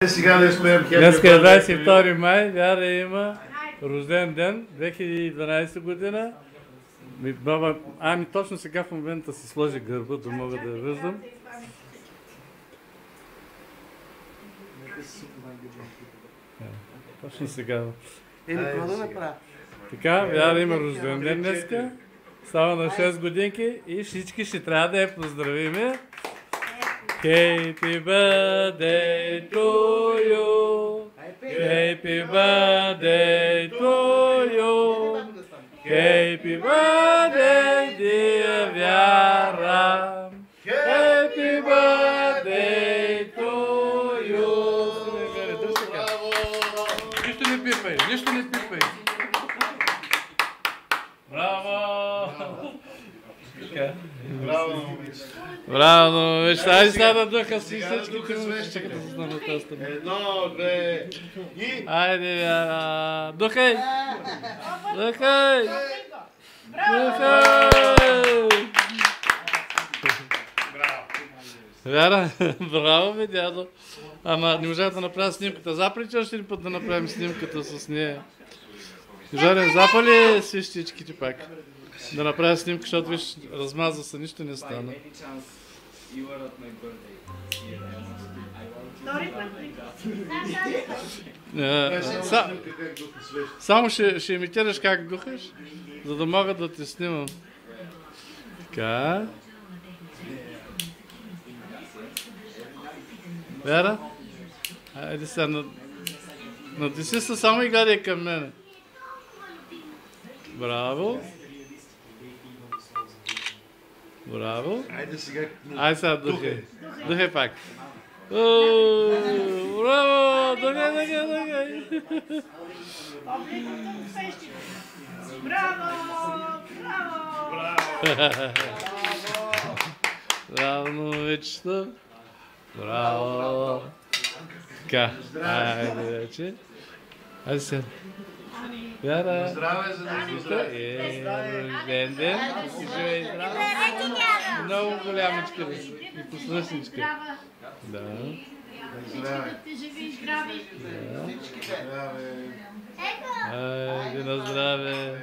Днеска е 22 май, Вяра има рожден ден, 2012 година. Баба, точно сега в момента си сложи гърба, да мога да я виждам. Точно сега. Какво да направя? Така, Вяра има рожден ден днеска. Става на 6 годинки и всички ще трябва да я поздравиме. Happy birthday to you. Happy birthday to you. Happy birthday, dear Вяра. Happy birthday to you. Нищо не пипай, нищо не пипай. Браво! Браво, момиче. Браво, момиче. Айде сега да дъха си всичките момиче. Чакай да се знам на тази страна. 1, 2 и... Айде, Вяра. Дъхай! Дъхай! Дъхай! Вяра, браво ми, дядо. Ама не можа да направя снимката. Запали още един път да направим снимката с нея. Жарен, запали свещичките пак. Да направя снимка, защото виж, размаза се, нищо не стана. Само ще имитираш как духаш, за да мога да те снимам. Така. Вяра? Айде сега, натисни се само и гледай към мене. Браво. Браво. Айде сега... Айде сега духай. Духай пак. Браво! Духай. Браво! Браво, момичето. Браво. Така. Айде вече. Айде сега. Вяра. Здраве, за да Рожден ден. Живей здрав. Много голямичка да си. И послушничка. Да. Здраве. Живи здрави. Здраве. Айде на здраве.